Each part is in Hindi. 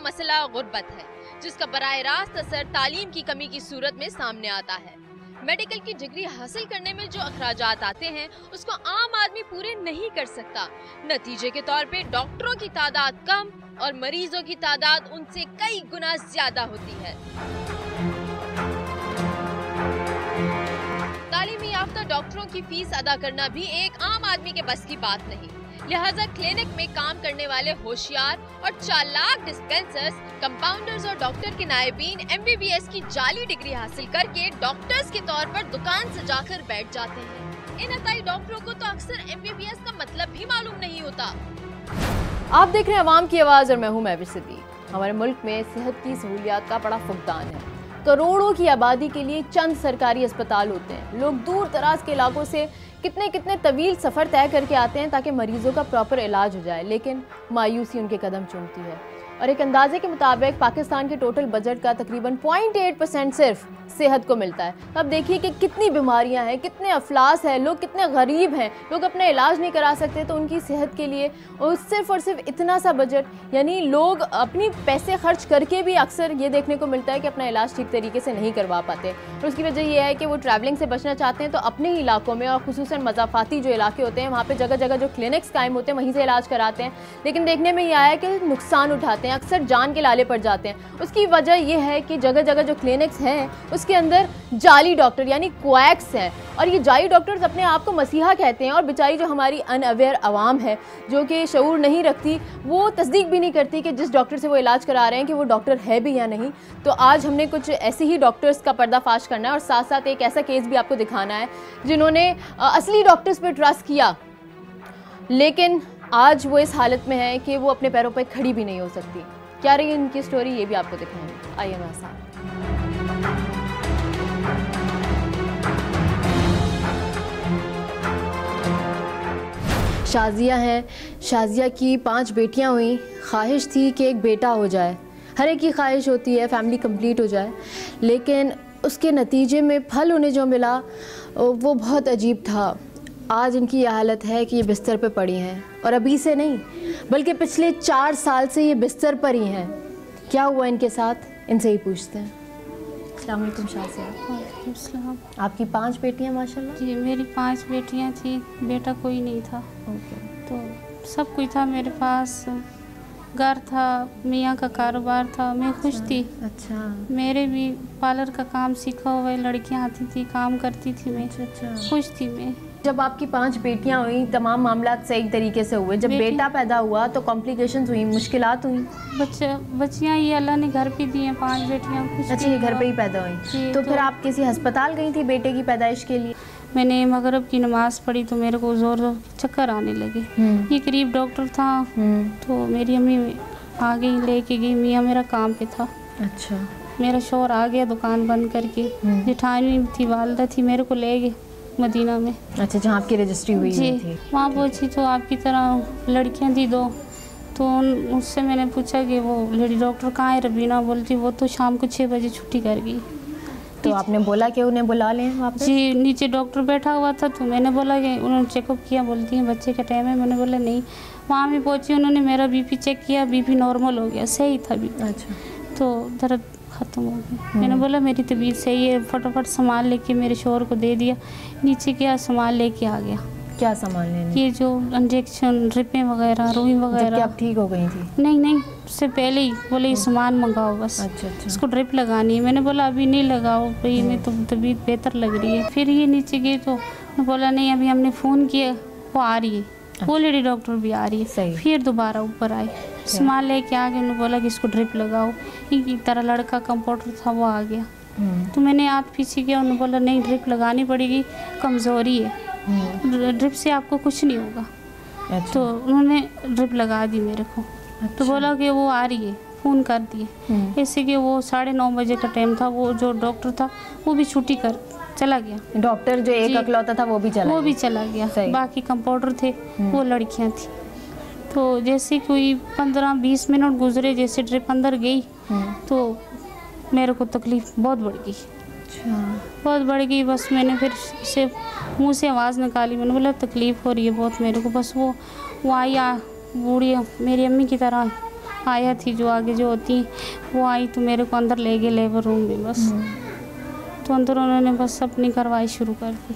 मसला गुर्बत है, जिसका बराह रास्त असर तालीम की कमी की सूरत में सामने आता है। मेडिकल की डिग्री हासिल करने में जो अखराजात आते हैं उसको आम आदमी पूरे नहीं कर सकता। नतीजे के तौर पे डॉक्टरों की तादाद कम और मरीजों की तादाद उनसे कई गुना ज्यादा होती है। तालीमी याफ्ता डॉक्टरों की फीस अदा करना भी एक आम आदमी के बस की बात नहीं। लिहाजा क्लिनिक में काम करने वाले होशियार और चालाक डिस्पेंसर्स, कंपाउंडर्स और डॉक्टर के नायबीन MBBS की जाली डिग्री हासिल करके डॉक्टर्स के तौर पर दुकान सजाकर बैठ जाते हैं। इन अताई डॉक्टरों को तो अक्सर MBBS का मतलब भी मालूम नहीं होता। आप देख रहे हैं अवाम की आवाज़ और मैं हूं महविश सिद्दीक। हमारे मुल्क में सेहत की सहूलियात का बड़ा फुकदान है। करोड़ों की आबादी के लिए चंद सरकारी अस्पताल होते हैं। लोग दूर दराज के इलाकों से कितने तवील सफ़र तय करके आते हैं ताकि मरीजों का प्रॉपर इलाज हो जाए, लेकिन मायूसी उनके कदम चूमती है। और एक अंदाजे के मुताबिक पाकिस्तान के टोटल बजट का तकरीबन 0.8% सिर्फ सेहत को मिलता है। अब देखिए कि कितनी बीमारियां हैं, कितने अफलास हैं, लोग कितने गरीब हैं, लोग अपना इलाज नहीं करा सकते, तो उनकी सेहत के लिए और सिर्फ इतना सा बजट, यानी लोग अपनी पैसे खर्च करके भी अक्सर ये देखने को मिलता है कि अपना इलाज ठीक तरीके से नहीं करवा पाते। और उसकी वजह यह है कि वो ट्रैवलिंग से बचना चाहते हैं, तो अपने ही इलाकों में और खुसूसन मज़ाफ़ाती जो इलाके होते हैं वहाँ पर जगह जगह जो क्लिनिक्स कायम होते हैं वहीं से इलाज कराते हैं। लेकिन देखने में यह आया कि नुकसान उठाते हैं, अक्सर जान के लाले पड़ जाते हैं। उसकी वजह यह है कि जगह जगह जो क्लिनिक्स हैं उसके अंदर जाली डॉक्टर यानी क्वैक्स हैं, और ये जाली डॉक्टर्स अपने आप को मसीहा कहते हैं। और बेचारी जो हमारी अनअवेयर आवाम है, जो कि शऊर नहीं रखती, वो तस्दीक भी नहीं करती कि जिस डॉक्टर से वो इलाज करा रहे हैं कि वो डॉक्टर है भी या नहीं। तो आज हमने कुछ ऐसे ही डॉक्टर्स का पर्दाफाश करना है और साथ साथ एक ऐसा केस भी आपको दिखाना है जिन्होंने असली डॉक्टर्स पर ट्रस्ट किया, लेकिन आज वो इस हालत में है कि वो अपने पैरों पर खड़ी भी नहीं हो सकती। क्या रही इनकी स्टोरी, ये भी आपको दिखाएंगे। आइए हमारे साथ। शाजिया हैं। शाजिया की 5 बेटियां हुई। ख्वाहिश थी कि एक बेटा हो जाए, हर एक की ख्वाहिश होती है फैमिली कंप्लीट हो जाए, लेकिन उसके नतीजे में फल उन्हें जो मिला वो बहुत अजीब था। आज इनकी ये हालत है कि ये बिस्तर पे पड़ी हैं, और अभी से नहीं बल्कि पिछले 4 साल से ये बिस्तर पर ही हैं। क्या हुआ इनके साथ, इनसे ही पूछते हैं। अस्सलाम वालेकुम शाज़िया। आपकी 5 बेटियां माशाल्लाह? जी मेरी 5 बेटियां थी, बेटा कोई नहीं था। ओके। तो सब कुछ था मेरे पास, घर था, मियाँ का कारोबार था, मैं खुश थी। अच्छा। मेरे भी पार्लर का काम सीखा हुआ है, लड़कियां आती थी, काम करती थी मैं। अच्छा। खुश थी मैं। जब आपकी 5 बेटियां हुई, तमाम मामला सही तरीके से हुए, जब बेटा पैदा हुआ तो कॉम्प्लिकेशंस हुई, मुश्किलात हुई? बच्चियाँ ये अल्लाह ने घर पे दी हैं, 5 बेटियाँ। कुछ अच्छा, ये घर पे ही पैदा हुई? तो फिर आप किसी अस्पताल गई थी बेटे की पैदाइश के लिए? मैंने मगरिब की नमाज़ पढ़ी तो मेरे को ज़ोर चक्कर आने लगे। ये करीब डॉक्टर था, तो मेरी अम्मी आ गई, लेके गई। मियाँ मेरा काम पे था। अच्छा। मेरा शौहर आ गया दुकान बंद करके, जेठानी थी, वालदा थी, मेरे को ले गए मदीना में। अच्छा, जहाँ आपकी रजिस्ट्री हुई जी थी? वहाँ पहुँची तो आपकी तरह लड़कियाँ थी 2। तो उससे मैंने पूछा कि वो लेडी डॉक्टर कहाँ है? रबीना बोलती वो तो शाम को 6 बजे छुट्टी कर गई। तो आपने बोला कि उन्हें बुला लें वापस? जी नीचे डॉक्टर बैठा हुआ था, तो मैंने बोला कि उन्होंने चेकअप किया, बोलती हैं बच्चे का टाइम है। मैंने बोला नहीं। वहाँ मैं पहुँची, उन्होंने मेरा BP चेक किया, BP नॉर्मल हो गया, सही था BP। अच्छा। तो दर्द ख़त्म हो गया। मैंने बोला मेरी तबीयत सही है, फटाफट सामान लेके मेरे शोहर को दे दिया। नीचे गया, सामान लेके आ गया। क्या सामान लेने? ये जो इंजेक्शन, ड्रिपें वगैरह, रुई वगैरह। आप ठीक हो गई थी? नहीं, उससे पहले ही बोले ये सामान मंगाओ बस। अच्छा। इसको ड्रिप लगानी है। मैंने बोला अभी नहीं लगाओ भाई, मैं तो तबीयत बेहतर लग रही है। फिर ये नीचे गए तो बोला नहीं, अभी हमने फ़ोन किया, वो आ रही है। वो लेडी डॉक्टर भी आ रही है। फिर दोबारा ऊपर आई, सामान लेके आ गए। उन्होंने बोला कि इसको ड्रिप लगाओ। एक तरह लड़का कंपाउंडर था, वो आ गया। तो मैंने आप पीछे किया, उन्होंने बोला नहीं ड्रिप लगानी पड़ेगी, कमज़ोरी है, ड्रिप से आपको कुछ नहीं होगा। अच्छा। तो उन्होंने ड्रिप लगा दी मेरे को। अच्छा। तो बोला कि वो आ रही है, फ़ोन कर दिए। ऐसे कि वो 9:30 बजे का टाइम था, वो जो डॉक्टर था वो भी छुट्टी कर चला गया। डॉक्टर जो एक अकलौता था वो भी चला गया। बाकी कंपाउंडर थे, वो लड़कियां थी। तो जैसे कोई 15-20 मिनट गुजरे, जैसे ट्रिप अंदर गई तो मेरे को तकलीफ़ बहुत बढ़ गई। बहुत बढ़ गई। बस मैंने फिर से मुंह से आवाज़ निकाली, मैंने बोला तकलीफ़ हो रही है बहुत मेरे को। बस वो आई बूढ़ी मेरी अम्मी की तरह आया थी जो आगे जो होती वो आई तो मेरे को अंदर ले गए लेबर रूम में बस। तो अंदर उन्होंने बस अपनी कार्रवाई शुरू कर दी।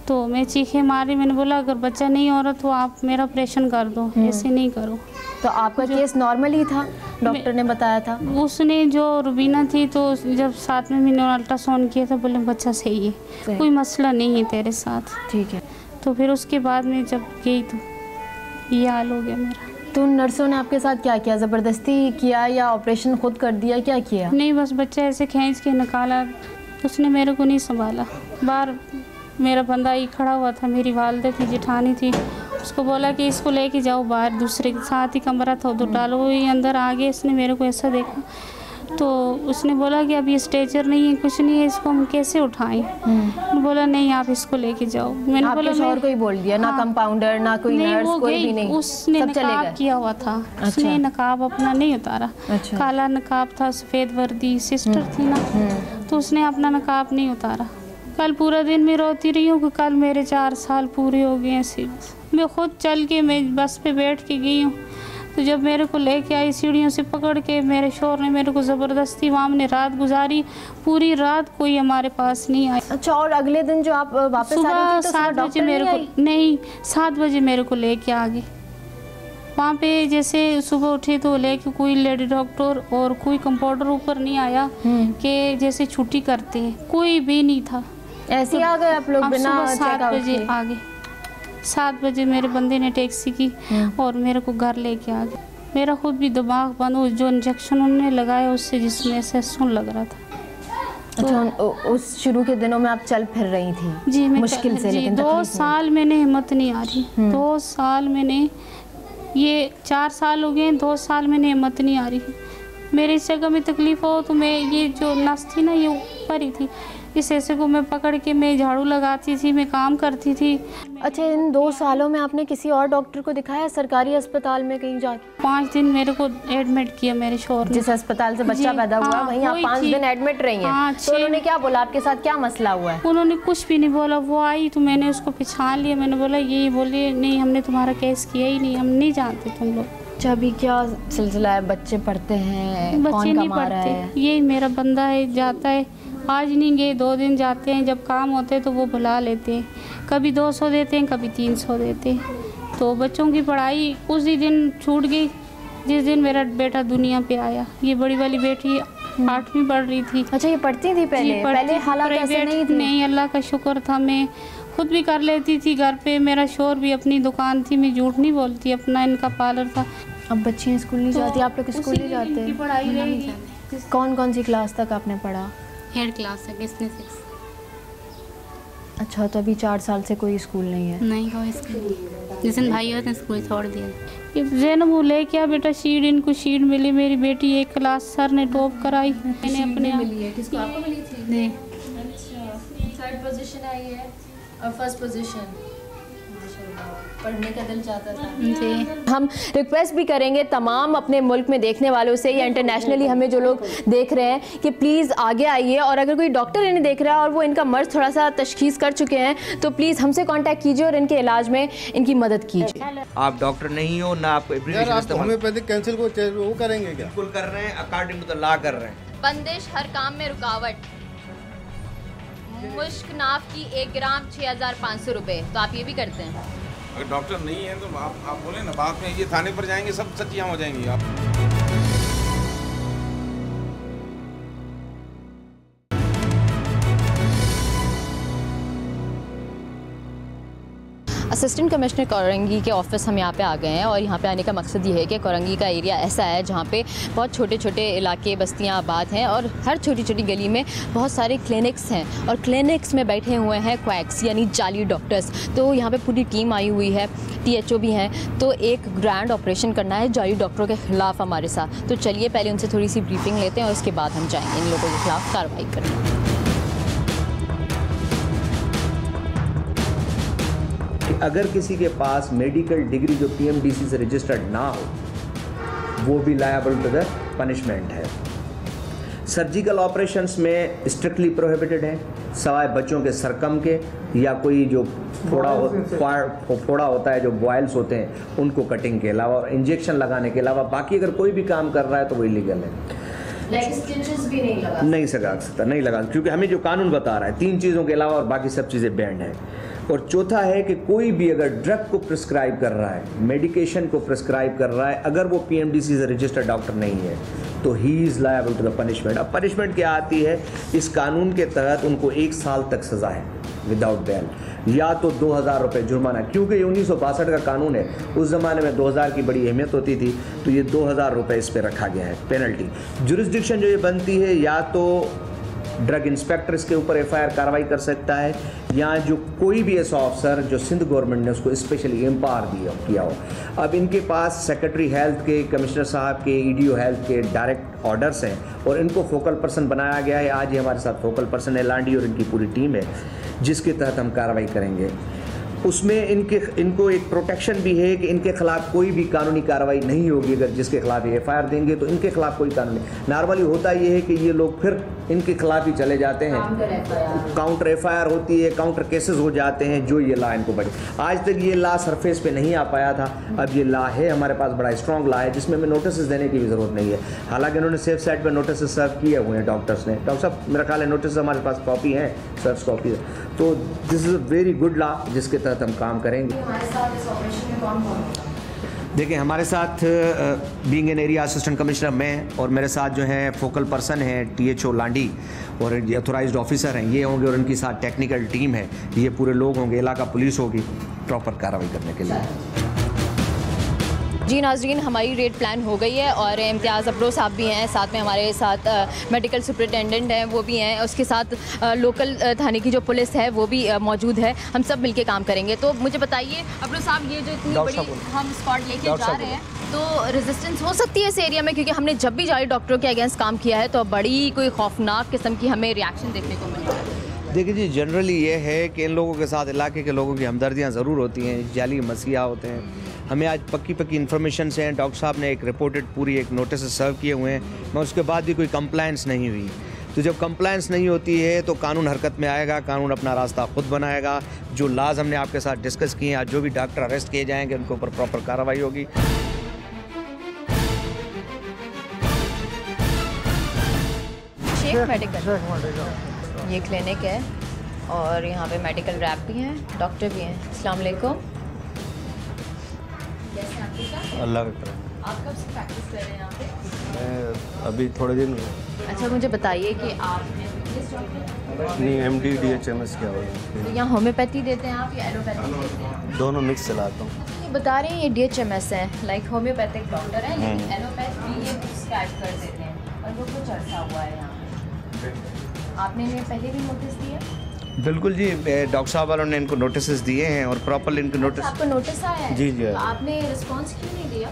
तो मैं चीखे मारी, मैंने बोला अगर बच्चा नहीं हो रहा तो आप मेरा ऑपरेशन कर दो, ऐसे नहीं करो। तो आपका केस नॉर्मल ही था, डॉक्टर ने बताया था? उसने जो रुबीना थी तो जब 7वें महीने अल्ट्रासाउंड किया था बोले बच्चा सही है, कोई मसला नहीं है तेरे साथ। ठीक है। तो फिर उसके बाद में जब गई तो ये हाल हो गया मेरा। तो नर्सों ने आपके साथ क्या किया, ज़बरदस्ती किया या ऑपरेशन खुद कर दिया, क्या किया? नहीं, बस बच्चा ऐसे खींच के निकाला, उसने मेरे को नहीं संभाला। बाहर मेरा बंदा ही खड़ा हुआ था, मेरी वालदा थी, जेठानी थी, उसको बोला कि इसको लेके जाओ बाहर, दूसरे के साथ ही कमरा था उधर डालो। वो ही अंदर आ गए, इसने मेरे को ऐसा देखा तो उसने बोला कि अब ये स्ट्रेचर नहीं है, कुछ नहीं है, इसको हम कैसे उठाएं? बोला नहीं आप इसको लेके जाओ। मैंने बोला शोहर को ही बोल दिया? ना कंपाउंडर ना कोई नर्स, कोई भी नहीं? उसने नकाब किया हुआ था। उसने नकाब अपना नहीं उतारा। काला नकाब था, सफ़ेद वर्दी, सिस्टर थी ना, तो उसने अपना नकाब नहीं उतारा। कल पूरा दिन मैं रोती रही हूँ कि कल मेरे 4 साल पूरे हो गए ऐसे। मैं खुद चल के मैं बस पे बैठ के गई हूँ। तो जब मेरे को लेके आई सीढ़ियों से पकड़ के, मेरे शोहर ने मेरे को ज़बरदस्ती वहाँ हमने रात गुजारी, पूरी रात कोई हमारे पास नहीं आया। अच्छा, और अगले दिन जो आप वापस आ रही थी तो 7 बजे मेरे को नहीं 7 बजे मेरे को लेके आ गए। वहाँ पे जैसे सुबह उठे तो लेके कोई लेडी डॉक्टर और कोई कंपाउंडर ऊपर नहीं आया कि जैसे छुट्टी करते हैं, कोई भी नहीं था। ऐसे ही आ गए आप लोग बिना? 7 बजे आ गए। 7 बजे मेरे बंदे ने टैक्सी की और मेरे को घर लेके आ गए। मेरा खुद भी दिमाग बंद हो, जो इंजेक्शन उन्होंने लगाया उससे जिसमें ऐसे सुन लग रहा था। अच्छा, उस शुरू के दिनों में आप चल फिर रही थी? जी, मैं मुश्किल से, लेकिन 2 साल मैंने हिम्मत नहीं आ रही। 2 साल मैंने, ये 4 साल हो गए, 2 साल मैंने हिम्मत नहीं आ रही। मेरे इस जगह में तकलीफ हो तो मैं, ये जो नस थी ना ये ऊपर ही थी, इस ऐसे को मैं पकड़ के मैं झाड़ू लगाती थी, मैं काम करती थी। अच्छा, इन 2 सालों में आपने किसी और डॉक्टर को दिखाया सरकारी अस्पताल में कहीं जाके? 5 दिन मेरे को एडमिट किया मेरे शोहर ने। जिस अस्पताल से बच्चा पैदा हुआ वहीं आप 5 दिन एडमिट रही हैं? तो उन्होंने क्या बोला, आपके साथ क्या मसला हुआ है? उन्होंने कुछ भी नहीं बोला। वो आई तो मैंने उसको पहचान लिया, मैंने बोला यही, बोलिए नहीं हमने तुम्हारा केस किया ही नहीं, हम नहीं जानते तुम लोग। अच्छा, अभी क्या सिलसिला है? बच्चे पढ़ते हैं? बच्चे नहीं पढ़ते, यही मेरा बंदा है, जाता है, आज नहीं गए 2 दिन जाते हैं, जब काम होते हैं तो वो बुला लेते हैं, कभी 200 देते हैं, कभी 300 देते हैं। तो बच्चों की पढ़ाई उस ही दिन छूट गई जिस दिन मेरा बेटा दुनिया पे आया। ये बड़ी वाली बेटी 8वीं पढ़ रही थी। अच्छा, ये पढ़ती थी पहले हालात ऐसे नहीं थे? नहीं, अल्लाह का शुक्र था, मैं खुद भी कर लेती थी घर पे, मेरा शोहर भी, अपनी दुकान थी, मैं झूठ नहीं बोलती, अपना इनका पार्लर था। अब बच्चियाँ स्कूल नहीं जाती, आप लोग स्कूल नहीं जाते? पढ़ाई रहेगी। कौन सी क्लास तक आपने पढ़ा? 3rd क्लास है, बिजनेस 6। अच्छा, तो अभी 4 साल से कोई स्कूल नहीं है? नहीं, कोई स्कूल नहीं। जिस दिन भाई होते हैं स्कूल छोड़ दिया। जैनब वो ले क्या बेटा शीट, इनको शीट मिली, मेरी बेटी 1 क्लास सर ने टॉप कराई। मैंने अपने मिली है? किसको, आपको मिली थी? नहीं। अच्छा, 3rd पोजीशन आई है और 1st पोजीशन। पढ़ने का दिल चाहता था जी। हम रिक्वेस्ट भी करेंगे तमाम अपने मुल्क में देखने वालों से या इंटरनेशनली हमें जो लोग देख रहे हैं कि प्लीज़ आगे आइए, और अगर कोई डॉक्टर इन्हें देख रहा है और वो इनका मर्ज थोड़ा सा तशखीस कर चुके हैं तो प्लीज़ हमसे कांटेक्ट कीजिए और इनके इलाज में इनकी मदद कीजिए। आप डॉक्टर नहीं हो ना, आपको होम्योपैथिक कैंसिल को वो करेंगे क्या? बिल्कुल कर रहे हैं, अकॉर्डिंग टू द लॉ कर रहे हैं। बंदिश हर काम में रुकावट। मुश्क नाफ की 1 ग्राम 6500 रुपए। तो आप ये भी करते हैं? अगर डॉक्टर नहीं है तो आप बोले ना, बाद में ये थाने पर जाएंगे, सब सच्चियाँ हो जाएंगी। आप असिस्टेंट कमिश्नर कोरंगी के ऑफिस हम यहाँ पे आ गए हैं, और यहाँ पे आने का मकसद ये है कि कोरंगी का एरिया ऐसा है जहाँ पे बहुत छोटे छोटे इलाके, बस्तियाँ आबाद हैं, और हर छोटी छोटी गली में बहुत सारे क्लिनिक्स हैं, और क्लिनिक्स में बैठे हुए हैं क्वैक्स यानी जाली डॉक्टर्स। तो यहाँ पे पूरी टीम आई हुई है, THO भी हैं, तो एक ग्रैंड ऑपरेशन करना है जाली डॉक्टरों के खिलाफ हमारे साथ। तो चलिए पहले उनसे थोड़ी सी ब्रीफिंग लेते हैं और उसके बाद हम जाएँगे इन लोगों के खिलाफ कार्रवाई करने। अगर किसी के पास मेडिकल डिग्री जो PMDC से रजिस्टर्ड ना हो, वो भी लायबल टू द पनिशमेंट है। सर्जिकल ऑपरेशंस में स्ट्रिक्टली प्रोहिबिटेड है। सवाए बच्चों के सरकम के या कोई जो फोड़ा होता है, जो बॉयल्स होते हैं, उनको कटिंग के अलावा और इंजेक्शन लगाने के अलावा बाकी अगर कोई भी काम कर रहा है तो वो इलीगल है। स्टिचेस भी नहीं लगा सकता, नहीं लगा, क्योंकि हमें जो कानून बता रहा है 3 चीज़ों के अलावा और बाकी सब चीज़ें बैंड है। और चौथा है कि कोई भी अगर ड्रग को प्रिस्क्राइब कर रहा है, मेडिकेशन को प्रिस्क्राइब कर रहा है, अगर वो पीएमडीसी से रजिस्टर्ड डॉक्टर नहीं है तो he is liable to the punishment. अब पनिशमेंट क्या आती है? इस कानून के तहत उनको 1 साल तक सज़ा है विदाउट बेल, या तो 2000 रुपये जुर्माना, क्योंकि ये 1962 का कानून है। उस ज़माने में 2000 की बड़ी अहमियत होती थी, तो ये 2000 रुपये इस पर रखा गया है पेनल्टी। जुरिस्डिक्शन जो ये बनती है, या तो ड्रग इंस्पेक्टर इसके ऊपर एफआईआर कार्रवाई कर सकता है, या जो कोई भी ऐसा ऑफिसर जो सिंध गवर्नमेंट ने उसको स्पेशली एम्पावर किया हो। अब इनके पास सेक्रेटरी हेल्थ के, कमिश्नर साहब के, ईडीओ हेल्थ के डायरेक्ट ऑर्डर्स हैं और इनको फोकल पर्सन बनाया गया है। आज ये हमारे साथ फोकल पर्सन है लांडी और इनकी पूरी टीम है, जिसके तहत हम कार्रवाई करेंगे। उसमें इनको एक प्रोटेक्शन भी है कि इनके खिलाफ कोई भी कानूनी कार्रवाई नहीं होगी। अगर जिसके खिलाफ ये एफआईआर देंगे तो इनके खिलाफ कोई कानून नहीं। नॉर्मली होता ये है कि ये लोग फिर इनके खिलाफ ही चले जाते हैं, काउंटर एफआईआर होती है, काउंटर केसेस हो जाते हैं, जो ये ला इनको बचे। आज तक ये ला सरफेस पे नहीं आ पाया था, अब ये ला है हमारे पास, बड़ा स्ट्रॉन्ग ला है, जिसमें हमें नोटिस देने की भी ज़रूरत नहीं है। हालांकि उन्होंने सेफ साइड पर नोटिस सर्व किए हुए हैं डॉक्टर्स ने। डॉक्टर साहब, मेरा ख्याल है नोटिस हमारे पास कॉपी है, सर्व कॉपी है, तो this is a very good law जिसके तहत हम काम करेंगे। हमारे साथ इस ऑपरेशन में कौन? देखिए, हमारे साथ being an area assistant commissioner मैं, और मेरे साथ जो है फोकल पर्सन है टीएचओ लांडी और ये ऑथोराइज्ड ऑफिसर हैं, ये होंगे, और उनकी साथ टेक्निकल टीम है, ये पूरे लोग होंगे, इलाका पुलिस होगी प्रॉपर कार्रवाई करने के लिए। जी नाजरीन, हमारी रेड प्लान हो गई है और इम्तियाज़ अब्रो साहब भी हैं, साथ में हमारे साथ मेडिकल सुपरिटेंडेंट हैं, वो भी हैं, उसके साथ लोकल थाने की जो पुलिस है वो भी मौजूद है। हम सब मिलके काम करेंगे। तो मुझे बताइए अब्रो साहब, ये जो इतनी बड़ी हम स्क्वाड लेके जा रहे हैं, तो रेजिस्टेंस हो सकती है इस एरिया में? क्योंकि हमने जब भी जारी डॉक्टरों के अगेंस्ट काम किया है तो बड़ी कोई खौफनाक किस्म की हमें रिएक्शन देखने को मिलता है। देखिए जी, जनरली ये है कि इन लोगों के साथ इलाके के लोगों की हमदर्दियाँ ज़रूर होती हैं, जाली मसीहा होते हैं। हमें आज पक्की इन्फॉर्मेशन से हैं, डॉक्टर साहब ने एक रिपोर्टेड पूरी एक नोटिस सर्व किए हुए हैं, मगर उसके बाद भी कोई कंप्लायंस नहीं हुई। तो जब कंप्लायंस नहीं होती है तो कानून हरकत में आएगा, कानून अपना रास्ता खुद बनाएगा। जो लाज हमने आपके साथ डिस्कस किए हैं, आज जो भी डॉक्टर अरेस्ट किए जाएंगे उनके ऊपर प्रॉपर कार्रवाई होगी। शेख मेडिकल ये क्लिनिक है और यहाँ पे मेडिकल रैप भी हैं, डॉक्टर भी हैं। अस्सलाम वालेकुम। अल्लाह का करम। आप कब से प्रैक्टिस कर रहे हैं यहाँ पे? मैं अभी थोड़े दिन अच्छा, मुझे बताइए कि आपने नहीं MD DHMS किया हुआ है। तो यहाँ होम्योपैथी देते हैं आप या एलोपैथी देते हैं? दोनों मिक्स चलाता हूँ। ये बता रहे हैं ये DHMS है, लाइक होम्योपैथिक डॉक्टर है, लेकिन एलोपैथ भी ये प्रिस्क्राइब कर देते हैं और वो कुछ अर्सा हुआ है यहाँ पे। आपने इन्हें पहले भी नोटिस दिया? बिल्कुल जी, डॉक्टर साहब वालों ने इनको नोटिस दिए हैं और प्रॉपर इनको नोटिस। आपको नोटिस आया है? जी जी। तो आपने रिस्पांस क्यों नहीं दिया?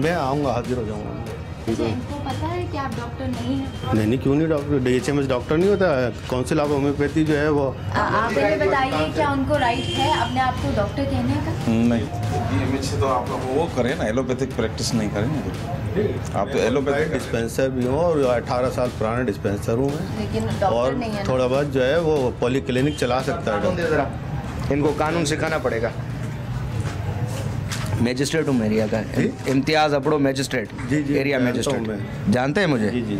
मैं आऊँगा, हाजिर हो जाऊँगा। अच्छा, इनको पता है कि आप डॉक्टर नहीं हैं? नहीं, क्यों नहीं, डॉक्टर DHMS डॉक्टर नहीं होता है। काउंसिल ऑफ होम्योपैथी जो है वो। आप मुझे बताइए, क्या उनको राइट है अपने आप को डॉक्टर कहने का? नहीं, से तो आप वो करें ना, एलोपैथिक प्रैक्टिस नहीं करें आप तो एलोपैथिक डिस्पेंसर भी हूँ और 18 साल पुराना डिस्पेंसर हूँ मैं, लेकिन डॉक्टर और नहीं है ना? थोड़ा बहुत जो है वो पॉली क्लिनिक चला सकता है डॉक्टर। इनको कानून सिखाना पड़ेगा। मैजिस्ट्रेट हूँ मैं एरिया का, इम्तियाज़ अब्रो मैजिस्ट्रेट। जी जी, एरिया मैजिस्ट्रेट। जानते हैं मुझे? जी जी।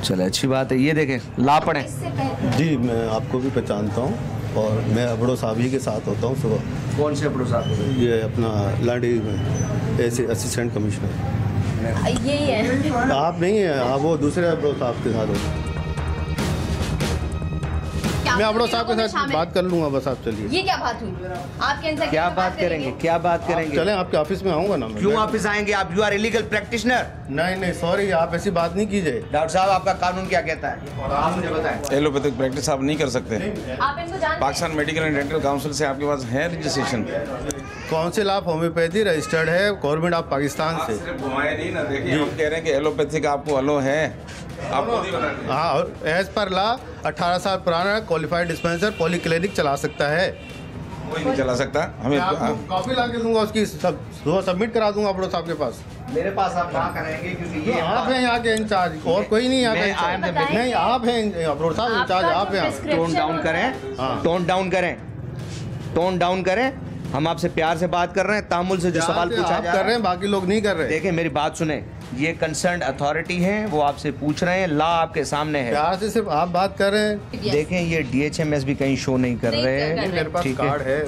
चलो अच्छी बात है। ये देखें, ला पड़े। जी, मैं आपको भी पहचानता हूँ और मैं अब्रो साहब ही के साथ होता हूँ सुबह। कौन से अब्रो साहब? ये अपना लाडी में ऐसे असिस्टेंट कमिश्नर। यही है? आप नहीं हैं, आप वो दूसरे अब्रो साहब के साथ होते। मैं अब्रो साहब के साथ बात कर लूँगा, बस आप चलिए। ये क्या बात हुई? आप इनसे क्या बात करेंगे? क्या बात करेंगे? चलें, आपके ऑफिस में आऊँगा ना मैं। क्यों ऑफिस आएंगे आप? You are illegal practitioner. नहीं, सॉरी, आप ऐसी बात नहीं कीजिए। डॉक्टर साहब, आपका कानून क्या कहता है? आप मुझे बताएं। एलोपैथिक प्रैक्टिस आप नहीं कर सकते। आप इनको जानते हैं? Pakistan Medical and Dental council से आपके पास है registration? Council of homeopathy registered है गवर्नमेंट ऑफ पाकिस्तान से। सिर्फ घुमाए नहीं ना, देखिए हम कह रहे हैं कि एलोपैथिक आपको अलो है, आपको नहीं बता। हाँ, और एज पर लॉ 18 साल पुराना क्वालिफाइड डिस्पेंसर पॉली क्लिनिक चला सकता है। कोई नहीं चला सकता हमें। कॉपी ला के दूंगा उसकी, सब सबमिट करा दूंगा अपने साहब के पास। मेरे पास आप ना कराएंगे क्योंकि ये आप हैं यहाँ के इंचार्ज, और कोई नहीं यहाँ का इंचार्ज। नहीं, आप हैं अब्रोड साहब इंचार्ज, आप हैं। टोन डाउन करें, टोन डाउन करें, टोन डाउन करें। हम आपसे प्यार से बात कर रहे हैं, तामुल से जो सवाल पूछा जा कर रहे हैं, बाकी लोग नहीं कर रहे। देखें मेरी बात सुने, ये कंसर्न अथॉरिटी है, वो आपसे पूछ रहे हैं, लॉ आपके सामने है। प्यार से सिर्फ आप बात कर रहे हैं। देखें ये DHMS भी कहीं शो नहीं कर रहे हैं। मेरे पास कार्ड है,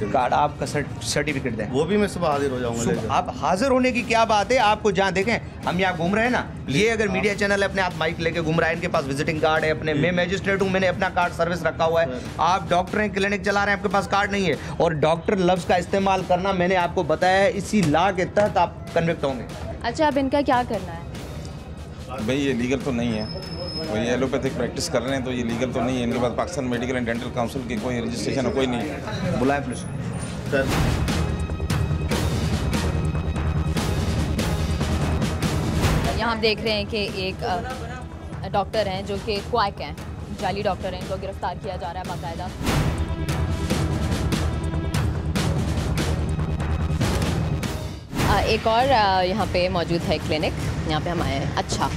कार्ड आपका सर्टिफिकेट दें, वो भी मैं सुबह हाजिर हो जाऊंगा। आप हाजिर होने की क्या बात है? आपको जहाँ देखें, हम यहाँ घूम रहे हैं ना, ये अगर मीडिया चैनल अपने आप माइक लेके घूम रहा है, इनके पास विजिटिंग कार्ड है अपने, मैं मैजिस्ट्रेट हूँ, मैंने अपना कार्ड सर्विस रखा हुआ है। आप डॉक्टर हैं, क्लिनिक चला रहे हैं, आपके पास कार्ड नहीं है, और डॉक्टर लफ्ज का इस्तेमाल करना मैंने आपको बताया है, इसी लॉ के तहत आप कन्विक्ट होंगे। अच्छा, अब इनका क्या करना है? भाई ये लीगल तो नहीं है, और ये एलोपैथिक प्रैक्टिस कर रहे हैं तो ये लीगल तो नहीं है। इनके पास Pakistan Medical and Dental Council की कोई रजिस्ट्रेशन है, कोई नहीं है। बुलाएं पुलिस। यहाँ हम देख रहे हैं कि एक डॉक्टर हैं जो कि क्वैक हैं, जाली डॉक्टर हैं, इनको गिरफ्तार किया जा रहा है बाकायदा। एक और यहाँ पे मौजूद है क्लिनिक, यहाँ पे हम आए हैं। अच्छा,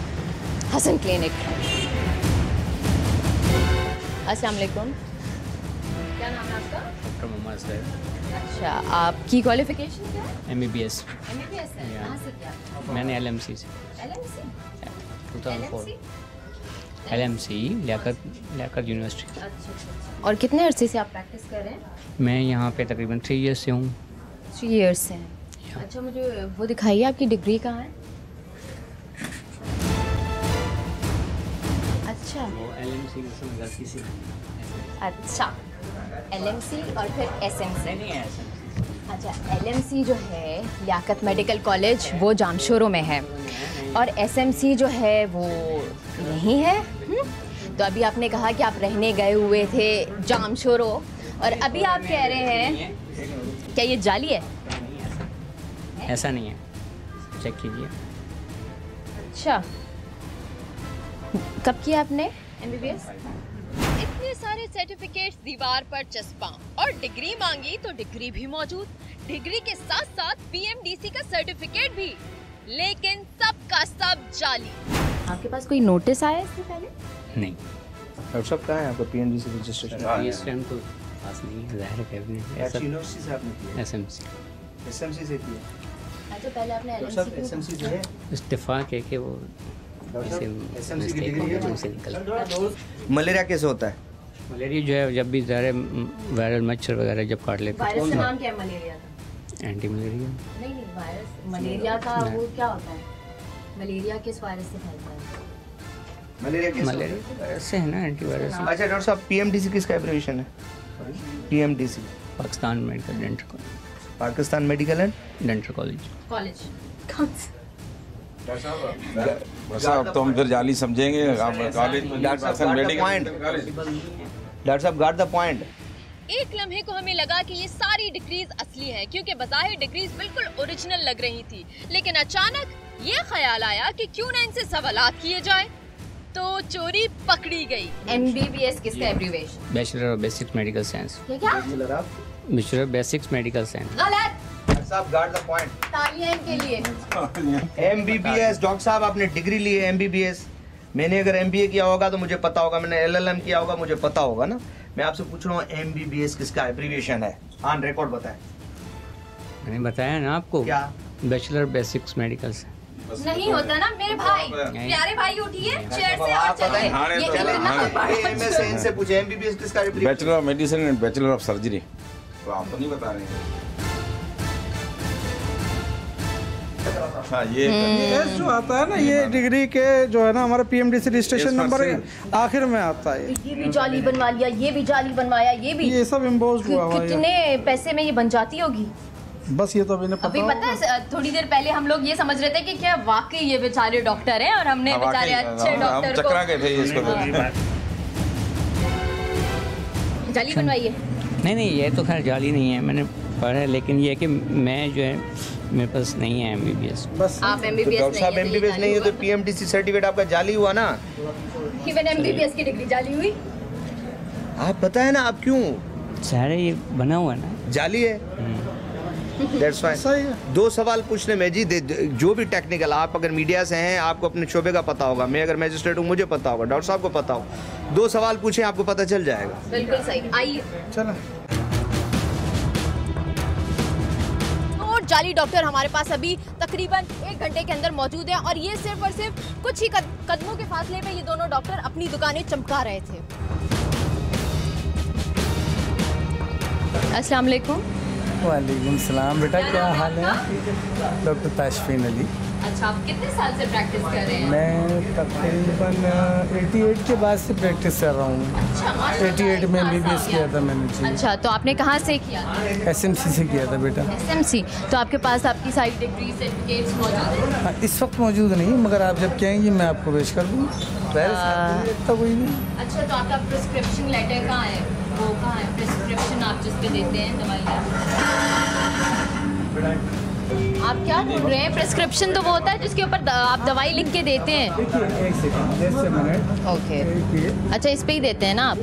हसन क्लिनिक। अस्सलाम वालेकुम, क्या नाम है आपका? डॉक्टर मोहम्मद सैद। अच्छा, आपकी क्वालिफिकेशन क्या है? MBBS। MBBS है, कहाँ से किया? मैंने LMC से। LMC? 2004। LMC Liaquat university. अच्छा। और कितने अरसे से आप प्रैक्टिस कर रहे हैं? मैं यहाँ पे तकरीबन 3 ईयर्स से हूँ। 3 ईयर्स से हैं। अच्छा, मुझे वो दिखाइए, आपकी डिग्री कहाँ है? अच्छा, वो LMC गलती से। अच्छा, LMC और फिर SMC। नहीं है अच्छा, LMC जो है लियाकत मेडिकल कॉलेज, वो जामशोरों में है, और SMC जो है वो यहीं है। तो अभी आपने कहा कि आप रहने गए हुए थे जामशोरों, और अभी आप कह रहे हैं क्या ये जाली है? ऐसा नहीं है, चेक कीजिए। अच्छा, कब किया आपने MBBS? इतने सारे सर्टिफिकेट्स दीवार पर चस्पा और डिग्री मांगी तो डिग्री भी मौजूद, डिग्री के साथ साथ PMDC का सर्टिफिकेट भी, लेकिन सब का सब जाली। आपके पास कोई नोटिस आया इससे पहले? नहीं। डॉक्टर साहब कहाँ है आपका PMDC रजिस्ट्रेशन? इस टाइम तो पास नहीं है, ज़ाहिर है। यूनिवर्सिटी से आपने किया? SMC से किया। अच्छा, पहले आपने SMC से है? इत्तेफाक है कि वो SMC की डिग्री है? से निकल। मलेरिया कैसे होता है? मलेरिया जो है, जब भी ज़्यादा वायरल मच्छर वगैरह जब काट लेते हैं। वायरस का नाम क्या है मलेरिया का? Anti malaria. नहीं, वायरस मलेरिया का वो क्या होता है? मलेरिया किस वायरस से फैलता है? मलेरिया वायरस से है ना, एंटीवायरस। अच्छा डॉक्टर साहब, PMDC किसका एब्रिविएशन है? PMDC Pakistan medical dental college. Pakistan Medical and dental college. बस अब तो हम फिर जाली समझेंगे। डॉक्टर साहब गाट द पॉइंट। एक लम्हे को हमें लगा कि ये सारी डिग्रीज असली हैं, क्योंकि बज़ाहिर डिग्रीज बिल्कुल ओरिजिनल लग रही थी, लेकिन अचानक ये ख्याल आया कि क्यों ना इनसे सवालात किए जाए, तो चोरी पकड़ी गई। MBBS किसका abbreviation? Bachelor of basics medical science. क्या? Bachelor of basics medical science. गलत। डॉक्टर साहब गाट द पॉइंट। तालियां इनके लिए। MBBS डॉक्टर साहब आपने डिग्री ली है MBBS। मैंने अगर MBA किया होगा तो मुझे पता होगा, मैंने LLM किया होगा मुझे पता होगा ना। मैं आपसे पूछ रहा हूँ MBBS किसका एब्रिविएशन है? ऑन रिकॉर्ड बताएं। मैंने बताया ना आपको। क्या? Bachelor basics medical science. नहीं होता ना मेरे भाई, प्यारे भाई उठिए चेयर से और चलिए। ये इनसे पूछे MBBS किसका abbreviation? Bachelor of medicine and bachelor of surgery. तो आप तो नहीं बता रहे हैं। हाँ, ये जो आता है ना, ये डिग्री के जो है ना, हमारा PMDC रजिस्ट्रेशन नंबर आखिर में आता है। ये भी जाली बनवा लिया, ये भी जाली बनवाया, ये भी, ये सब इम्पोज हुआ हुआ है। कितने पैसे में ये बन जाती होगी? बस ये तो अभी पता है, थोड़ी देर पहले हम लोग ये समझ रहे थे कि क्या वाकई ये बेचारे डॉक्टर हैं, और हमने बेचारे अच्छे डॉक्टर को चकरा गए थे इसको। जाली बनवाई है। नहीं, ये तो खैर जाली नहीं है, मैंने पढ़ा है, लेकिन ये कि मैं जो है मेरे पास नहीं है MBBS। बस आप MBBS डॉक्टर साहब MBBS नहीं है तो PMDC सर्टिफिकेट आपका जाली हुआ ना। इवन MBBS की डिग्री जाली हुई। आप बताएं ना, आप क्यों सारे ये बना हुआ है ना, जाली है। That's why. 2 सवाल पूछने में जी, जो भी टेक्निकल, आप अगर मीडिया से हैं आपको अपने शोबे का पता होगा, मैं अगर मैजिस्ट्रेट हूँ मुझे पता होगा, डॉक्टर साहब को पता हो, 2 सवाल पूछें आपको पता चल जाएगा। बिल्कुल सही, आइए। चलो। तो जाली डॉक्टर हमारे पास अभी तकरीबन 1 घंटे के अंदर मौजूद है और ये सिर्फ और सिर्फ कुछ ही कदमों के फासले पे ये दोनों डॉक्टर अपनी दुकानें चमका रहे थे। अस्सलाम वालेकुम। वालेकुम सलाम। बेटा क्या हाल है? डॉक्टर ताशफीन अली। अच्छा, आप कितने साल से प्रैक्टिस कर रहे हैं? मैं तकरीबन 88 के बाद से प्रैक्टिस कर रहा हूँ। अच्छा, 88 में MBBS किया था मैंने जी। अच्छा, तो आपने कहाँ से किया? SMC से किया था बेटा। SMC। तो आपके पास आपकी सारी डिग्री सर्टिफिकेट्स मौजूद हैं? हाँ, इस वक्त मौजूद नहीं, मगर आप जब कहेंगे मैं आपको पेश कर दूँगा। इतना कोई नहीं। अच्छा, तो आपका प्रिस्क्रिप्शन लेटर कहाँ है? वो कहाँ है प्रिस्क्रिप्शन आप जिस पे देते हैं दवाइयाँ? आप क्या बोल रहे हैं? प्रिस्क्रिप्शन तो वो होता है जिसके ऊपर आप दवाई लिख के देते हैं। एक सेकंड। ओके। अच्छा, इस पे ही देते हैं ना आप?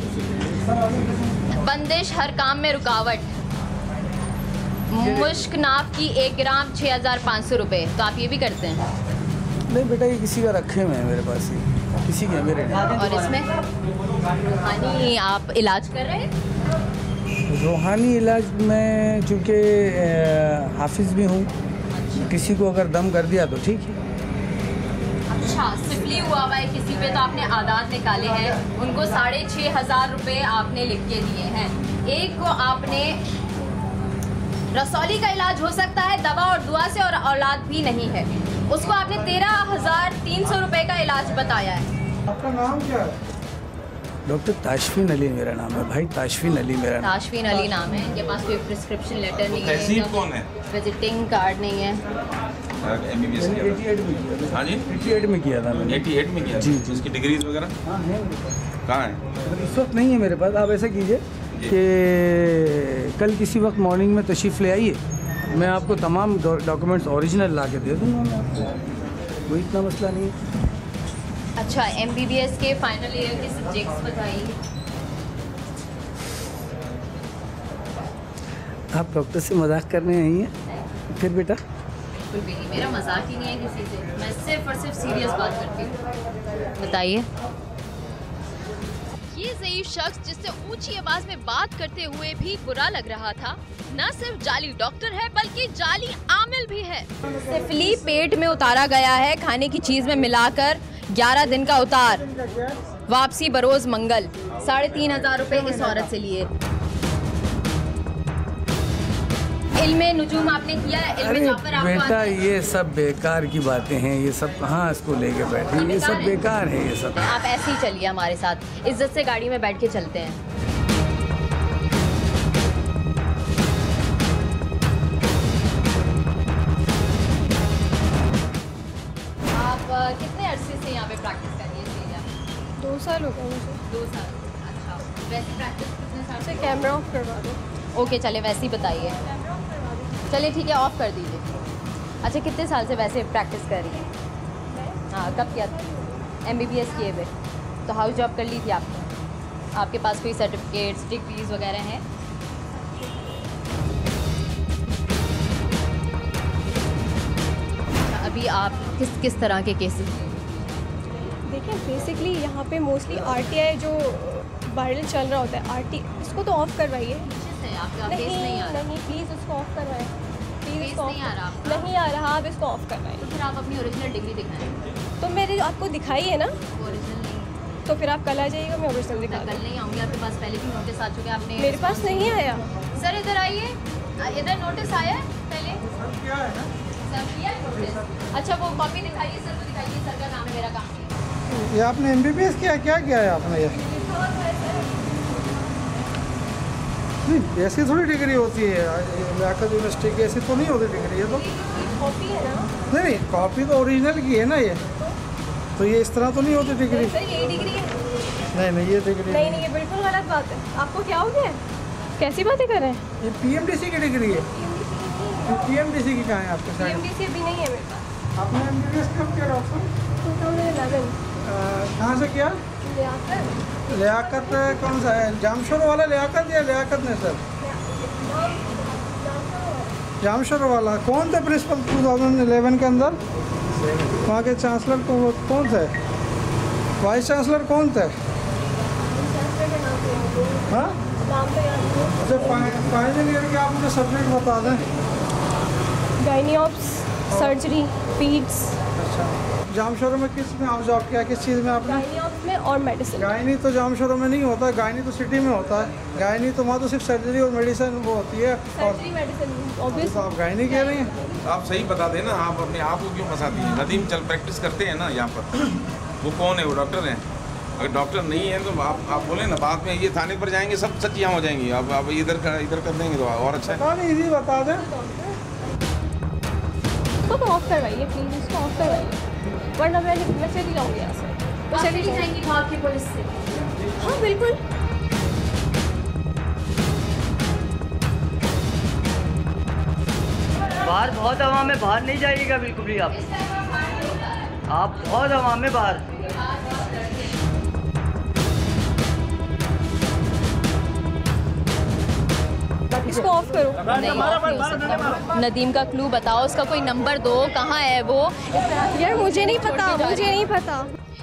बंदिश हर काम में रुकावट, मुश्क नाफ की 1 ग्राम 6500 रुपये। तो आप ये भी करते हैं? नहीं बेटा, ये किसी का रखे हुए हैं मेरे पास, ही किसी के मेरे। और इसमें रूहानी आप इलाज कर रहे हैं? रूहानी इलाज में चूँकि हाफिज़ भी हूँ, किसी को अगर दम कर दिया तो ठीक है। अच्छा, सिफली हुआ है किसी पे तो आपने आदात निकाले हैं, उनको 6500 रुपये आपने लिख के दिए हैं। एक को आपने रसौली का इलाज हो सकता है दवा और दुआ से और औलाद भी नहीं है, उसको आपने 13,300 रुपये का इलाज बताया है। आपका नाम क्या है? डॉक्टर ताशफीन अली मेरा नाम है भाई, ताशफीन अली मेरा नाम। ताशफीन अली नाम है। इनके पास कोई प्रिस्क्रिप्शन लेटर नहीं है, तहसीब कौन है? विजिटिंग कार्ड नहीं है। MBBS किया था। 88 में किया था। हाँ जी, 88 में किया था मैंने। 88 में किया? जी। उसकी डिग्रीज वगैरह हाँ है, कहाँ है? इस वक्त नहीं है मेरे पास। आप ऐसा कीजिए कि कल किसी वक्त मॉर्निंग में तशरीफ़ ले आइए, मैं आपको तमाम डॉक्यूमेंट्स ओरिजिनल ला के दे दूँगा मैं आपको, कोई इतना मसला नहीं है। अच्छा, MBBS के फाइनल ईयर के सब्जेक्ट्स बताइए। आप डॉक्टर से मजाक करने आई हैं फिर बेटा? बिल्कुल भी नहीं, मेरा मजाक ही नहीं है किसी से, मैं सिर्फ और सिर्फ सीरियस बात करती हूँ। बताइए। ये ज़ईफ शख्स जिससे ऊंची आवाज में बात करते हुए भी बुरा लग रहा था, न सिर्फ जाली डॉक्टर है बल्कि जाली आमिल भी है। सिफली पेट में उतारा गया है, खाने की चीज में मिलाकर 11 दिन का उतार, वापसी बरोज मंगल। 3,500 रुपए इस औरत से लिए। इल्मे नुजूम आपने किया है? इल्मे अरे जाफर आपको बेटा, आता है? ये सब बेकार की बातें हैं, ये सब कहाँ इसको लेके बैठे, ये सब बेकार है ये सब। आप ऐसे ही चलिए हमारे साथ, इज्जत से गाड़ी में बैठ के चलते हैं। आप कितने अरसे से यहाँ पे प्रैक्टिस कर रही है? 2 साल हो गए मुझे। 2 साल। अच्छा, वैसे प्रैक्टिस कितने साल से? कैमरा ऑफ करवा दो। ओके, चले वैसे ही बताइए। चलिए ठीक है, ऑफ कर दीजिए। अच्छा, कितने साल से वैसे प्रैक्टिस कर रही हैं? हाँ, कब किया था? MBBS किए हुए तो हाउस जॉब कर ली थी आपने? आपके पास कोई सर्टिफिकेट्स डिग्रीज वगैरह हैं? अभी आप किस तरह के केसेस? देखिए, बेसिकली यहाँ पे मोस्टली RTI जो वायरल चल रहा होता है, इसको तो ऑफ करवाइए। नहीं प्लीज़ उसको ऑफ करवाएं, प्लीज़ इसको नहीं आ रहा? नहीं आ रहा, आप इसको ऑफ करवाएं। तो फिर आप अपनी ओरिजिनल डिग्री दिखाएं। तो मेरे आपको दिखाई है ना, ओरिजिनल नहीं तो फिर आप कल आ जाइएगा, मैं ओरिजिनल दिखा कल नहीं आऊँगी, आपके पास पहले भी नोटिस आ चुके हैं। आपने मेरे पास नहीं आया। सर इधर आइए, इधर नोटिस आया है पहले? सर किया है नोटिस? अच्छा, वो कॉपी दिखाइए सर को, दिखाइए। सर का काम है, मेरा काम नहीं है। ये आपने MBBS किया? क्या किया है आपने? ये नहीं, ऐसी थोड़ी डिग्री होती है लियाकत यूनिवर्सिटी की, ऐसी तो नहीं होती डिग्री। ये तो कॉपी है ना? नहीं, कॉपी तो ओरिजिनल की है ना ये, तो ये इस तरह तो नहीं होती डिग्री। सर ये डिग्री है? नहीं, ये डिग्री नहीं, ये बिल्कुल गलत बात है। आपको क्या हो गया? कैसी बातें कर रहे हैं? ये PMDC की डिग्री है। PMDC की कहाँ है आपके साथ? PMDC अभी नहीं है मेरे पास। आपने MBBS कब किया डॉक्टर? 2011। कहाँ से किया? लियाकत कौन सा है? जामशोर वाला लियाकत या लियाकत ने सर? जामशोर वाला। कौन थे प्रिंसिपल 2011 के अंदर? वहाँ के चांसलर कौन थे? वाइस चांसलर कौन थे? हाँ, फाइनल ईयर के आप मुझे सब्जेक्ट बता दें। गायनियोप्स, सर्जरी, पीड्स। अच्छा, जामशोर में किस में आप जॉब किया? किस चीज़ में आपने? गायनियोप्स में और मेडिसिन। गायनी तो जामशोर में नहीं होता, गायनी तो सिटी में होता है। गायनी तो वहाँ तो सिर्फ सर्जरी और मेडिसिन वो होती है। Surgery, medicine obvious. तो आप गायनी कह रही हैं? आप सही बता देना, आप अपने आप को क्यों फंसाती हैं? नदीम चल प्रैक्टिस करते हैं ना यहाँ पर, वो कौन है? वो डॉक्टर हैं। अगर डॉक्टर नहीं है तो आप बोले ना, बाद में ये थाने पर जाएंगे, सब सच यहाँ हो जाएंगी। अब इधर कर देंगे तो और अच्छा है। नहीं, इजी बता दें। इसको ऑफ करवाइए प्लीज़, इसको ऑफ करवाइए, वरना मैं चली जाऊँगी यहाँ से। मैं चली जाएंगी भाग के पुलिस से। हाँ बिल्कुल। बाहर बहुत हवा में बाहर नहीं जाइएगा बिल्कुल भी। आप बहुत हवा में बाहर। इसको ऑफ करो। नहीं, नदीम का क्लू बताओ, उसका कोई नंबर दो, कहाँ है वो? यार मुझे नहीं पता।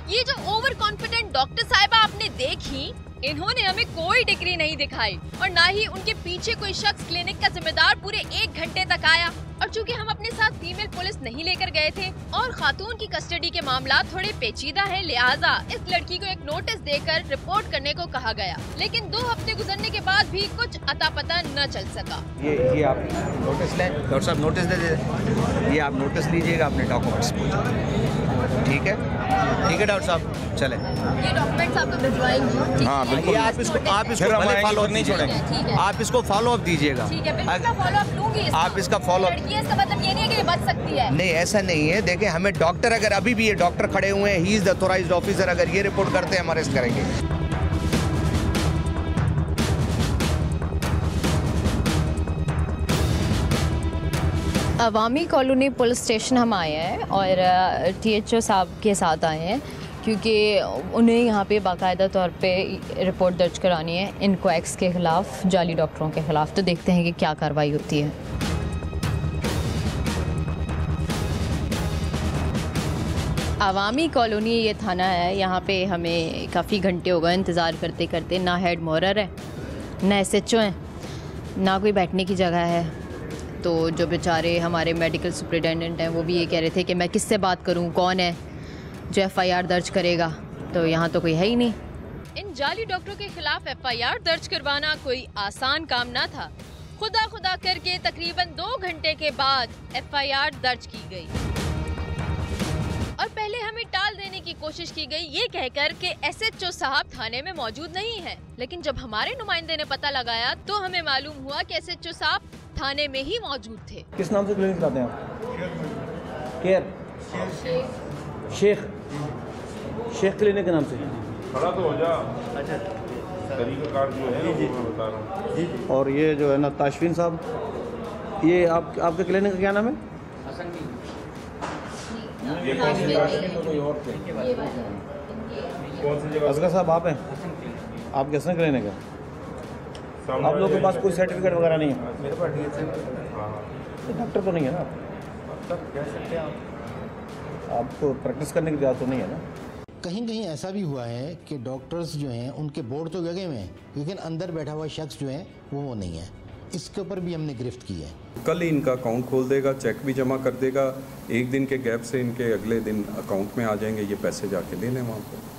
ये जो ओवर कॉन्फिडेंट डॉक्टर साहिबा आपने देखी, इन्होंने हमें कोई डिग्री नहीं दिखाई और ना ही उनके पीछे कोई शख्स क्लिनिक का जिम्मेदार पूरे 1 घंटे तक आया। और चूंकि हम अपने साथ फीमेल पुलिस नहीं लेकर गए थे और खातून की कस्टडी के मामला थोड़े पेचीदा है, लिहाजा इस लड़की को एक नोटिस देकर रिपोर्ट करने को कहा गया। लेकिन 2 हफ्ते गुजरने के बाद भी कुछ अता पता न चल सका। ये आप नोटिस लें, डॉक्टर साहब नोटिस दे दीजिए। ये आप नोटिस लीजिएगा, अपने डॉक्यूमेंट्स पूछिए। ठीक है डॉक्टर साहब, चले। ये डॉक्यूमेंट्स आपको भिजवाएंगे? हाँ बिल्कुल। आप इसको फॉलो अप नहीं छोड़ेंगे, आप इसको फॉलो अप दीजिएगा। ठीक है, बिल्कुल फॉलो अप लूंगी। आप इसका फॉलो अप। इसका मतलब ये नहीं है कि ये बच सकती है। नहीं, ऐसा नहीं है। देखें, हमें डॉक्टर, अगर अभी भी ये डॉक्टर खड़े हुए हैं, he is the authorized officer, अगर ये रिपोर्ट करते हैं हम अरेस्ट करेंगे। अवामी कॉलोनी पुलिस स्टेशन हम आए हैं और THO साहब के साथ आए हैं क्योंकि उन्हें यहाँ पे बाकायदा तौर पे रिपोर्ट दर्ज करानी है इनक्वाक्स के ख़िलाफ़, जाली डॉक्टरों के ख़िलाफ़। तो देखते हैं कि क्या कार्रवाई होती है। अवामी कॉलोनी ये थाना है, यहाँ पे हमें काफ़ी घंटे हो गए इंतज़ार करते करते। ना हेड मोहर है, ना SHO हैं, ना कोई बैठने की जगह है। तो जो बेचारे हमारे मेडिकल सुपरिटेंडेंट हैं वो भी ये कह रहे थे कि मैं किससे बात करूं, कौन है जो FIR दर्ज करेगा। तो यहाँ तो कोई है ही नहीं। इन जाली डॉक्टरों के खिलाफ FIR दर्ज करवाना कोई आसान काम ना था। खुदा करके तकरीबन 2 घंटे के बाद FIR दर्ज की गई और पहले हमें टाल देने की कोशिश की गई ये कहकर कि SHO साहब थाने में मौजूद नहीं है। लेकिन जब हमारे नुमाइंदे ने पता लगाया तो हमें मालूम हुआ कि SHO साहब थाने में ही मौजूद थे। किस नाम से क्लिनिक चलाते हैं आप? केयर शेख क्लिनिक के नाम से। खड़ा तो हो जा। अच्छा, तरीका कार जो है वो मैं बता रहा हूँ जी। और ये जो है ना ताशफीन साहब, ये आपके क्लिनिक का क्या नाम है? ये कौन सी जगह? कोई और थे? कौन सी जगह? असगर साहब आप हैं? आप कैसे क्लिनिक है? आप लोगों के पास कोई सर्टिफिकेट वगैरह नहीं है? मेरे पास DHL। तो डॉक्टर तो नहीं है ना? डॉक्टर कह सकते हैं आप। आपको प्रैक्टिस करने की इजाज़त तो नहीं है ना? कहीं कहीं ऐसा भी हुआ है कि डॉक्टर्स जो हैं उनके बोर्ड तो लगे हुए हैं, लेकिन अंदर बैठा हुआ शख्स जो है वो नहीं है। इसके ऊपर भी हमने गिरफ्त की है। कल ही इनका अकाउंट खोल देगा, चेक भी जमा कर देगा। 1 दिन के गैप से इनके अगले दिन अकाउंट में आ जाएंगे, ये पैसे जाके देने वहाँ पर।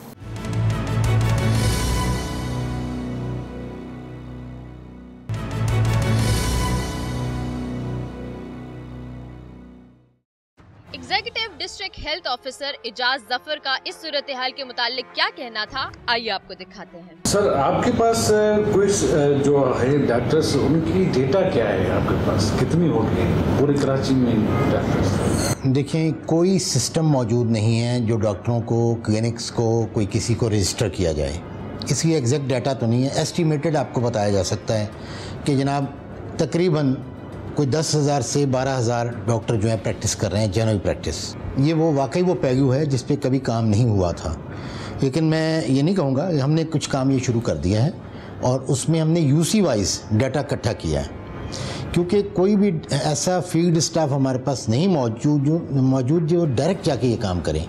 Executive district health officer Ijaz Zafar का इस सूरत हाल के मुतालिक क्या कहना था, आइए आपको दिखाते हैं। सर, आपके पास कोई जो है डॉक्टर्स, उनकी डेटा क्या है आपके पास? कितनी हो गई पूरी कराची में डॉक्टर्स? देखिए, कोई सिस्टम मौजूद नहीं है जो डॉक्टरों को, क्लिनिक्स को, कोई किसी को रजिस्टर किया जाए। इसकी एग्जैक्ट डाटा तो नहीं है। एस्टिमेटेड आपको बताया जा सकता है कि जनाब तकरीबन कोई 10,000 से 12,000 डॉक्टर जो है प्रैक्टिस कर रहे हैं, जनरल प्रैक्टिस। ये वो वाकई वो पहलू है जिस पे कभी काम नहीं हुआ था। लेकिन मैं ये नहीं कहूँगा, हमने कुछ काम ये शुरू कर दिया है और उसमें हमने यूसी वाइज डाटा इकट्ठा किया है, क्योंकि कोई भी ऐसा फील्ड स्टाफ हमारे पास नहीं मौजूद जो डायरेक्ट जाके ये काम करें।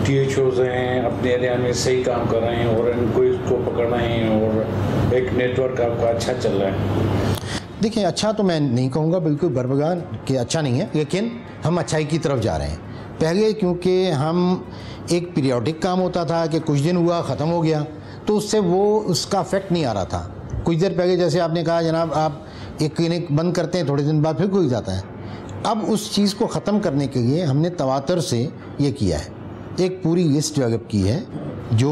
THOs हैं अपने एरिया में सही काम कर रहे हैं और इनको इसको पकड़ रहे हैं और एक नेटवर्क आपका अच्छा चल रहा है। देखिए, अच्छा तो मैं नहीं कहूँगा बिल्कुल बरबगान कि अच्छा नहीं है, लेकिन हम अच्छाई की तरफ जा रहे हैं। पहले क्योंकि हम एक पीरियोडिक काम होता था कि कुछ दिन हुआ ख़त्म हो गया, तो उससे वो उसका इफेक्ट नहीं आ रहा था। कुछ देर पहले जैसे आपने कहा जनाब आप एक क्लिनिक बंद करते हैं, थोड़े दिन बाद फिर खुल जाता है। अब उस चीज़ को ख़त्म करने के लिए हमने तवातर से ये किया है, एक पूरी लिस्ट डेवलप की है जो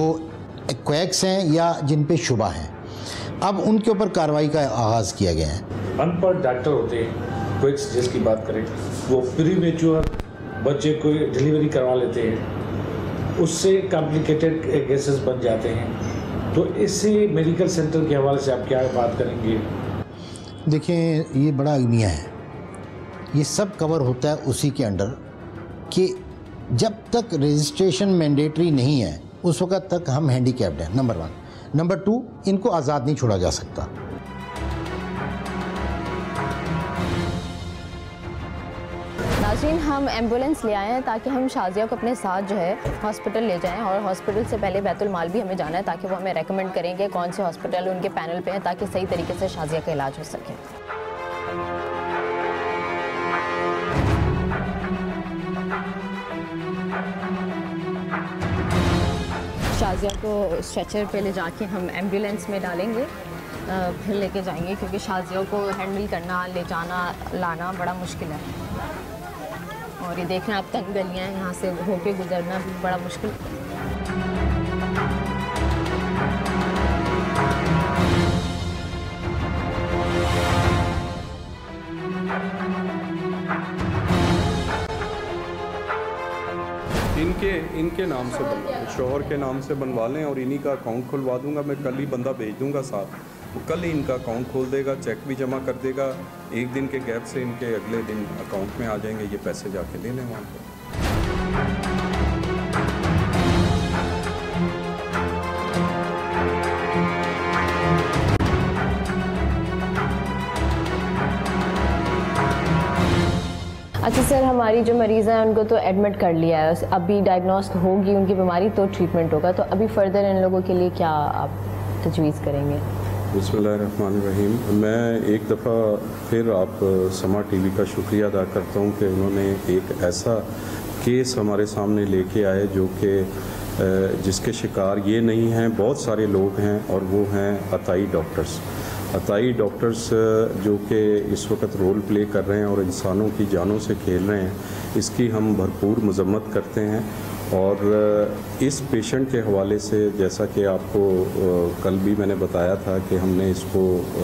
क्वैक्स हैं या जिन पे शुबा है, अब उनके ऊपर कार्रवाई का आगाज़ किया गया है। अनपढ़ डॉक्टर होते हैं, क्वैक्स जिसकी बात करें, वो प्री मेच्योर बच्चे को डिलीवरी करवा लेते हैं, उससे कॉम्प्लिकेटेड केसेस बन जाते हैं। तो इससे मेडिकल सेंटर के हवाले से आप क्या बात करेंगे? देखिए, ये बड़ा अलमिया है, ये सब कवर होता है उसी के अंडर कि जब तक रजिस्ट्रेशन मैंडेटरी नहीं है उस वक्त तक हम हैंडीकैप्ड हैं, नंबर 1। नंबर 2, इनको आज़ाद नहीं छोड़ा जा सकता। नाज़रीन, हम एम्बुलेंस ले आए हैं ताकि हम शाजिया को अपने साथ जो है हॉस्पिटल ले जाएं, और हॉस्पिटल से पहले बैतुल माल भी हमें जाना है ताकि वो हमें रेकमेंड करेंगे कौन से हॉस्पिटल उनके पैनल पे हैं ताकि सही तरीके से शाजिया का इलाज हो सके। शाजिया को स्ट्रेचर पे ले जाके हम एम्बुलेंस में डालेंगे, फिर लेके जाएंगे, क्योंकि शाजिया को हैंडल करना, ले जाना लाना बड़ा मुश्किल है। और ये देखना आप तंग गलियाँ हैं, यहाँ से होके गुजरना भी बड़ा मुश्किल। इनके नाम से शोहर के नाम से बनवा लें और इन्हीं का अकाउंट खुलवा दूंगा। मैं कल ही बंदा भेज दूंगा साथ, वो कल ही इनका अकाउंट खोल देगा, चेक भी जमा कर देगा। एक दिन के गैप से इनके अगले दिन अकाउंट में आ जाएंगे, ये पैसे जाके ले लें वहाँ पर। अच्छा सर, हमारी जो मरीज़ हैं उनको तो एडमिट कर लिया है, अभी डायग्नोस्ट होगी उनकी बीमारी तो ट्रीटमेंट होगा, तो अभी फर्दर इन लोगों के लिए क्या आप तजवीज़ करेंगे? बिस्मिल्लाहिर्रहमानिर्रहीम। मैं एक दफ़ा फिर आप समा टीवी का शुक्रिया अदा करता हूँ कि उन्होंने एक ऐसा केस हमारे सामने लेके आए जो कि जिसके शिकार ये नहीं हैं, बहुत सारे लोग हैं, और वो हैं अताई डॉक्टर्स। अताई डॉक्टर्स जो कि इस वक्त रोल प्ले कर रहे हैं और इंसानों की जानों से खेल रहे हैं, इसकी हम भरपूर मजम्मत करते हैं। और इस पेशेंट के हवाले से जैसा कि आपको कल भी मैंने बताया था कि हमने इसको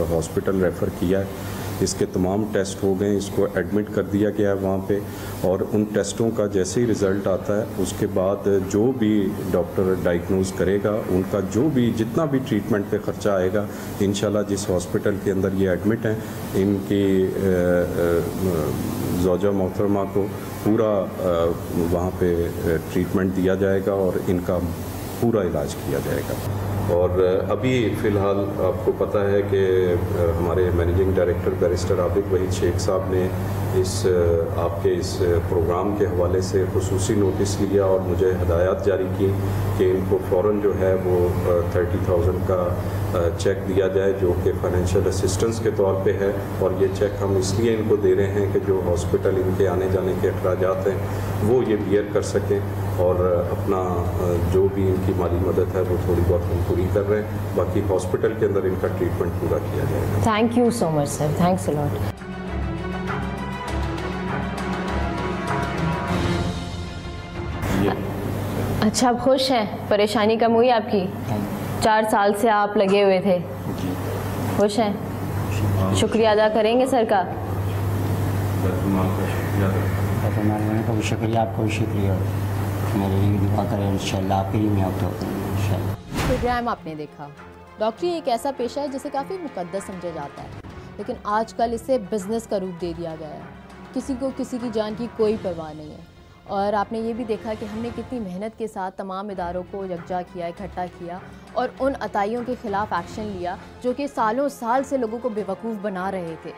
हॉस्पिटल रेफ़र किया है, इसके तमाम टेस्ट हो गए, इसको एडमिट कर दिया गया है वहाँ पे, और उन टेस्टों का जैसे ही रिज़ल्ट आता है उसके बाद जो भी डॉक्टर डायग्नोज करेगा, उनका जो भी जितना भी ट्रीटमेंट पे ख़र्चा आएगा, इंशाल्लाह जिस हॉस्पिटल के अंदर ये एडमिट हैं, इनकी ज़ौजा मोहतरमा को पूरा वहाँ पे ट्रीटमेंट दिया जाएगा और इनका पूरा इलाज किया जाएगा। और अभी फ़िलहाल आपको पता है कि हमारे managing director barrister Abid Waheed Shaikh साहब ने इस आपके इस प्रोग्राम के हवाले से खुसूसी नोटिस लिया और मुझे हदायत जारी की कि इनको फ़ौरन जो है वो 30,000 का चेक दिया जाए जो कि फाइनेंशियल असिस्टेंस के तौर पे है। और ये चेक हम इसलिए इनको दे रहे हैं कि जो हॉस्पिटल इनके आने जाने के अखराजात हैं वो ये बियर कर सकें, और अपना जो भी इनकी माली मदद है वो थोड़ी बहुत हम पूरी कर रहे हैं। बाकी हॉस्पिटल के अंदर इनका ट्रीटमेंट पूरा किया जाएगा। Thank you so much sir, thanks a lot. अच्छा, आप खुश हैं? परेशानी कम हुई आपकी? 4 साल से आप लगे हुए थे, खुश हैं? शुक्रिया अदा करेंगे सर का? का शुक्रिया, आपको भी शुक्रिया। मेरे लिए दुआ करें इंशाल्लाह, आपके लिए मैं आपको इंशाल्लाह। प्रोग्राम आपने देखा। डॉक्टरी एक ऐसा पेशा है जिसे काफ़ी मुकद्दस समझा जाता है, लेकिन आजकल इसे बिजनेस का रूप दे दिया गया है। किसी को किसी की जान की कोई परवाह नहीं है, और आपने ये भी देखा कि हमने कितनी मेहनत के साथ तमाम इदारों को यकजा किया, इकट्ठा किया और उन अताइयों के ख़िलाफ़ एक्शन लिया जो कि सालों साल से लोगों को बेवकूफ़ बना रहे थे।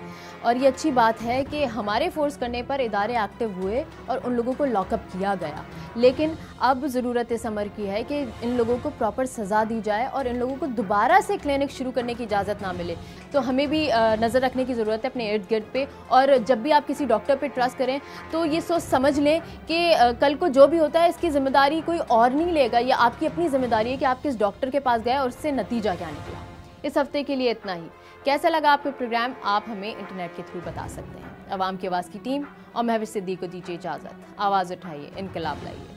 और ये अच्छी बात है कि हमारे फोर्स करने पर इदारे एक्टिव हुए और उन लोगों को लॉकअप किया गया। लेकिन अब ज़रूरत इस अमर की है कि इन लोगों को प्रॉपर सज़ा दी जाए और इन लोगों को दोबारा से क्लिनिक शुरू करने की इजाज़त ना मिले। तो हमें भी नज़र रखने की ज़रूरत है अपने इर्द गिर्द पे, और जब भी आप किसी डॉक्टर पे ट्रस्ट करें तो ये सोच समझ लें कि कल को जो भी होता है इसकी ज़िम्मेदारी कोई और नहीं लेगा, या आपकी अपनी ज़िम्मेदारी है कि आप किस डॉक्टर के पास गए और उससे नतीजा क्या निकला। इस हफ्ते के लिए इतना ही। कैसा लगा आपको प्रोग्राम, आप हमें इंटरनेट के थ्रू बता सकते हैं। अवाम की आवाज़ की टीम और महविश सिद्दीक को दीजिए इजाज़त। आवाज़ उठाइए, इनकलाब लाइए।